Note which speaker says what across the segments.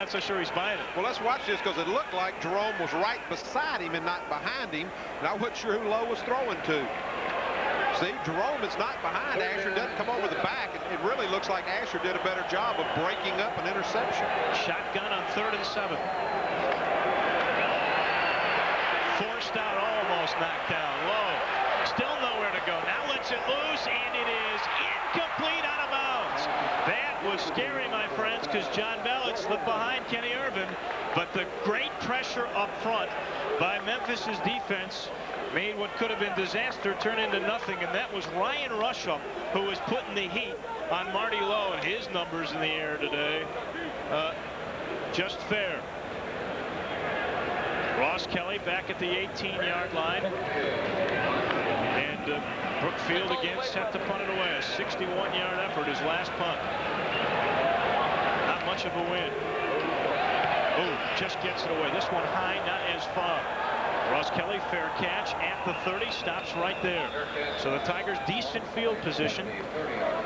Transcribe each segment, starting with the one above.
Speaker 1: Not so sure he's buying it.
Speaker 2: Well, let's watch this because it looked like Jerome was right beside him and not behind him. And I wasn't sure who Lowe was throwing to. See, Jerome is not behind. Asher doesn't come over the back. It really looks like Asher did a better job of breaking up an interception.
Speaker 1: Shotgun on 3rd and 7. Forced out, almost knocked down. Lowe still nowhere to go. Now lets it loose, and it is incomplete, out of bounds. That was scary, my friends, because John Bell slipped behind Kenny Irvin, but the great pressure up front by Memphis's defense made what could have been disaster turn into nothing, and that was Ryan Rushup who was putting the heat on Marty Lowe, and his numbers in the air today just fair. Ross Kelly back at the 18-yard line, and Brookfield again set to punt it away. A 61-yard effort, his last punt. Not much of a win. Oh, just gets it away. This one high, not as far. Ross Kelly, fair catch at the 30, stops right there. So the Tigers decent field position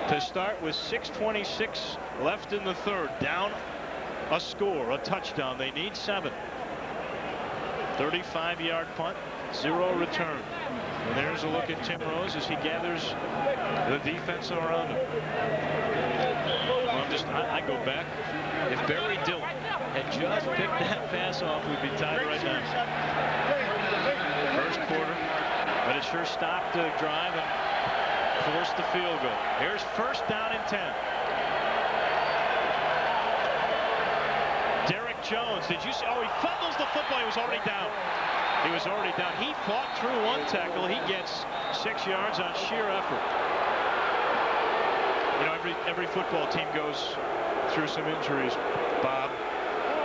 Speaker 1: to start with 6:26 left in the third. Down a score, a touchdown. They need 7. 35-yard punt, 0 return. And there's a look at Tim Rose as he gathers the defense around him. Well, I go back. If Barry Dillon had just picked that pass off, we'd be tied right now. First quarter, but it sure stopped the drive and forced the field goal. Here's 1st down and 10. Derek Jones, did you see? Oh, he fumbles the football. He was already down. He was already down. He fought through one tackle. He gets 6 yards on sheer effort. You know, every football team goes through some injuries, Bob.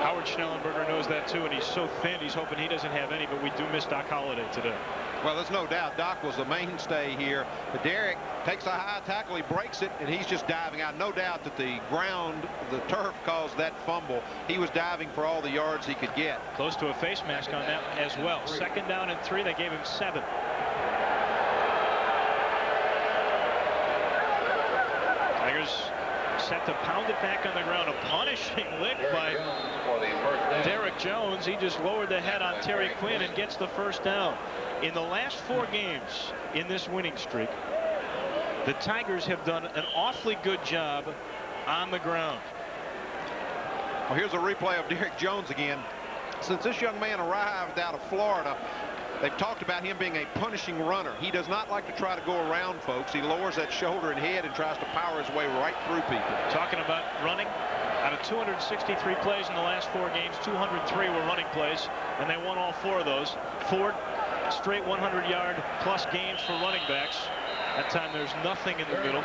Speaker 1: Howard Schnellenberger knows that too, and he's so thin, he's hoping he doesn't have any, but we do miss Doc Holliday today.
Speaker 2: Well, there's no doubt Doc was the mainstay here. But Derek takes a high tackle, he breaks it, and he's just diving out. No doubt that the ground, the turf caused that fumble. He was diving for all the yards he could get.
Speaker 1: Close to a face mask on that as well. 2nd down and 3, they gave him 7. Tigers set to pound it back on the ground. A punishing lick by Derek Jones. He just lowered the head on Terry Quinn and gets the 1st down. In the last 4 games in this winning streak, the Tigers have done an awfully good job on the ground.
Speaker 2: Well, here's a replay of Derek Jones again. Since this young man arrived out of Florida, they've talked about him being a punishing runner. He does not like to try to go around folks. He lowers that shoulder and head and tries to power his way right through people.
Speaker 1: Talking about running, out of 263 plays in the last 4 games, 203 were running plays, and they won all 4 of those. 4 straight 100-yard plus games for running backs. That time there's nothing in the middle.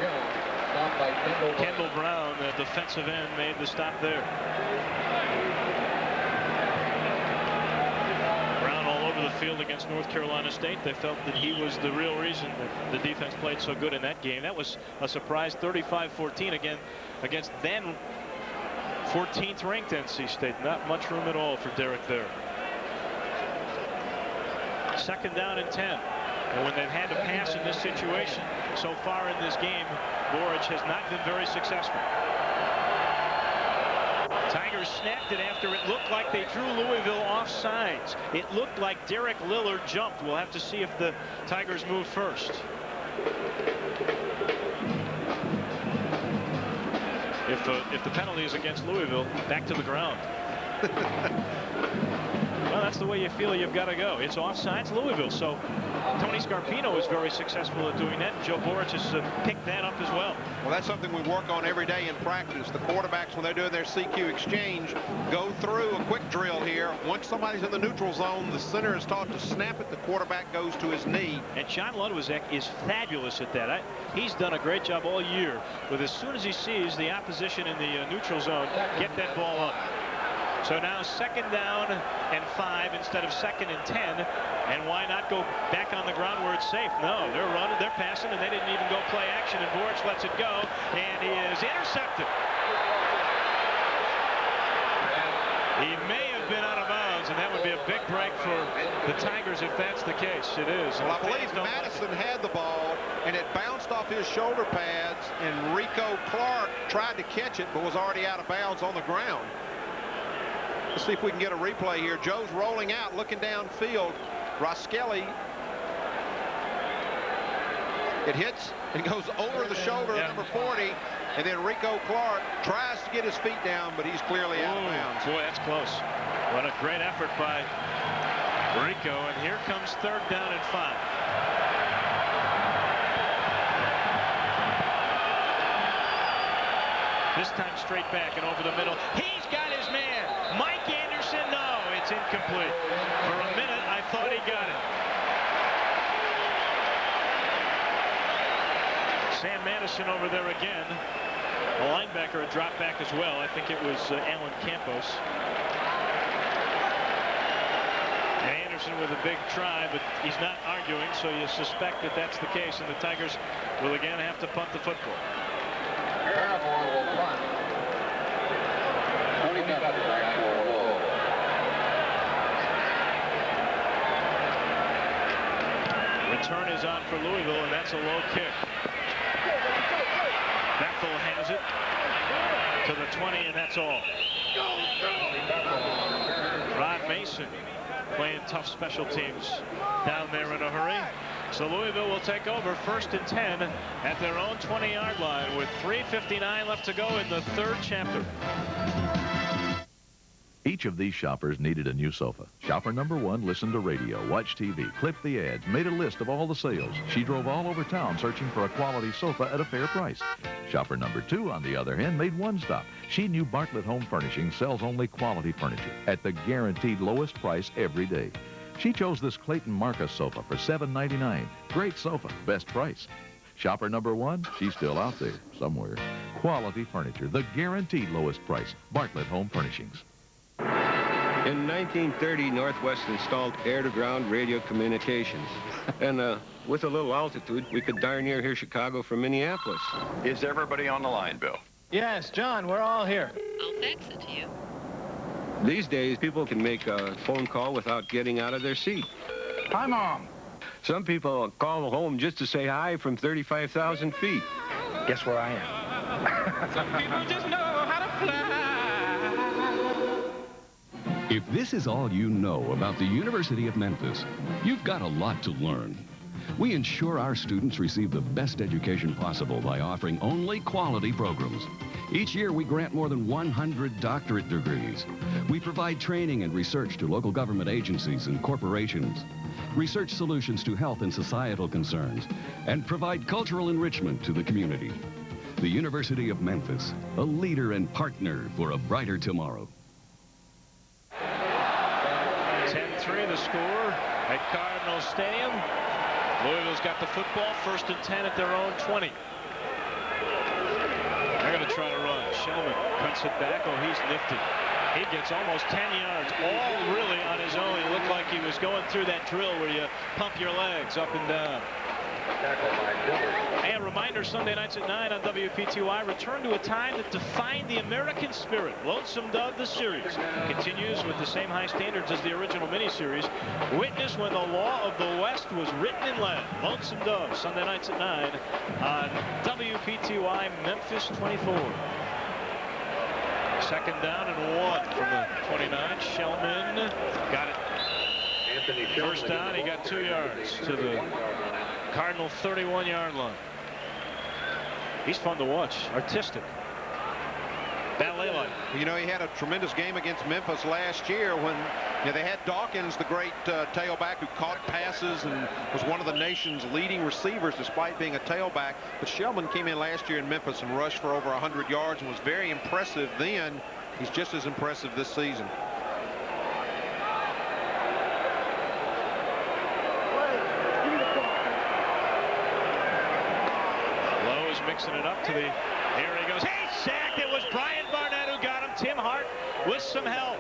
Speaker 1: Kendall Brown, the defensive end, made the stop there. Brown all over the field against North Carolina State. They felt that he was the real reason that the defense played so good in that game. That was a surprise 35-14 again against then 14th ranked NC State. Not much room at all for Derek there. 2nd down and 10. And when they've had to pass in this situation so far in this game, Borich has not been very successful. Tigers snapped it after it looked like they drew Louisville off sides. It looked like Derek Lillard jumped. We'll have to see if the Tigers move first. If the penalty is against Louisville, back to the ground. Well, that's the way you feel you've got to go. It's offsides, Louisville. So Tony Scarpino is very successful at doing that. Joe Borich has picked that up as well.
Speaker 2: Well, that's something we work on every day in practice. The quarterbacks, when they're doing their CQ exchange, go through a quick drill here. Once somebody's in the neutral zone, the center is taught to snap it. The quarterback goes to his knee.
Speaker 1: And John Ludwig is fabulous at that. He's done a great job all year with, as soon as he sees the opposition in the neutral zone, get that ball up. So now 2nd down and 5 instead of 2nd and 10. And why not go back on the ground where it's safe? No, they're running, they're passing, and they didn't even go play action. And Borich lets it go, and he is intercepted. He may have been out of bounds, and that would be a big break for the Tigers if that's the case. It is.
Speaker 2: Well, I believe Madison had the ball, and it bounced off his shoulder pads, and Rico Clark tried to catch it, but was already out of bounds on the ground. Let's see if we can get a replay here. Joe's rolling out, looking downfield. Roskelly. It hits and goes over the shoulder of number 40. And then Rico Clark tries to get his feet down, but he's clearly out of bounds.
Speaker 1: Boy, that's close. What a great effort by Rico. And here comes 3rd down and 5. This time straight back and over the middle. He's got his man. Mike Anderson. No, it's incomplete. For a minute, I thought he got it. Sam Madison over there again. A linebacker, a drop back as well. I think it was Alan Campos. And Anderson with a big try, but he's not arguing, so you suspect that that's the case, and the Tigers will again have to punt the football. Return is on for Louisville, and that's a low kick. Bethel has it to the 20, and that's all. Rod Mason playing tough special teams down there in a hurry. So Louisville will take over 1st and 10 at their own 20-yard line with 3:59 left to go in the 3rd chapter.
Speaker 3: Each of these shoppers needed a new sofa. Shopper number 1 listened to radio, watched TV, clipped the ads, made a list of all the sales. She drove all over town searching for a quality sofa at a fair price. Shopper number 2, on the other hand, made one stop. She knew Bartlett Home Furnishings sells only quality furniture at the guaranteed lowest price every day. She chose this Clayton Marcus sofa for $7.99. Great sofa, best price. Shopper number 1, she's still out there somewhere. Quality furniture, the guaranteed lowest price. Bartlett Home Furnishings.
Speaker 4: In 1930, Northwest installed air-to-ground radio communications. And with a little altitude, we could darn near hear Chicago from Minneapolis.
Speaker 5: Is everybody on the line, Bill?
Speaker 6: Yes, John, we're all here.
Speaker 7: I'll fax it to you.
Speaker 4: These days, people can make a phone call without getting out of their seat.
Speaker 6: Hi, Mom.
Speaker 4: Some people call home just to say hi from 35,000 feet.
Speaker 6: Guess where I am?
Speaker 8: Some people just know how to fly.
Speaker 9: If this is all you know about the University of Memphis, you've got a lot to learn. We ensure our students receive the best education possible by offering only quality programs. Each year, we grant more than 100 doctorate degrees. We provide training and research to local government agencies and corporations, research solutions to health and societal concerns, and provide cultural enrichment to the community. The University of Memphis, a leader and partner for a brighter tomorrow.
Speaker 1: 10-3 the score at Cardinal Stadium. Louisville's got the football, 1st and 10 at their own 20. They're going to try to run. Shellman cuts it back. Oh, he's nifty. He gets almost 10 yards, all really on his own. He looked like he was going through that drill where you pump your legs up and down. And a reminder, Sunday nights at 9 on WPTY, return to a time that defined the American spirit. Lonesome Dove, the series, continues with the same high standards as the original miniseries. Witness when the law of the West was written in lead. Lonesome Dove, Sunday nights at 9 on WPTY, Memphis 24. 2nd down and 1 from the 29. Shellman got it. 1st down, he got 2 yards to the Cardinal 31-yard line. He's fun to watch. Artistic. Ballet-like.
Speaker 2: You know, he had a tremendous game against Memphis last year when they had Dawkins, the great tailback who caught passes and was one of the nation's leading receivers despite being a tailback. But Shellman came in last year in Memphis and rushed for over 100 yards and was very impressive then. He's just as impressive this season.
Speaker 1: Mixing it up to the, here he goes. Hey, sacked. It was Brian Barnett who got him. Tim Hart with some help.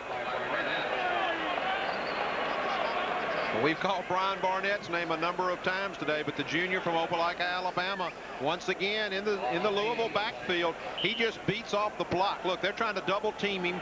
Speaker 2: We've called Brian Barnett's name a number of times today, but the junior from Opelika, Alabama, once again in the Louisville backfield, he just beats off the block. Look, they're trying to double team him.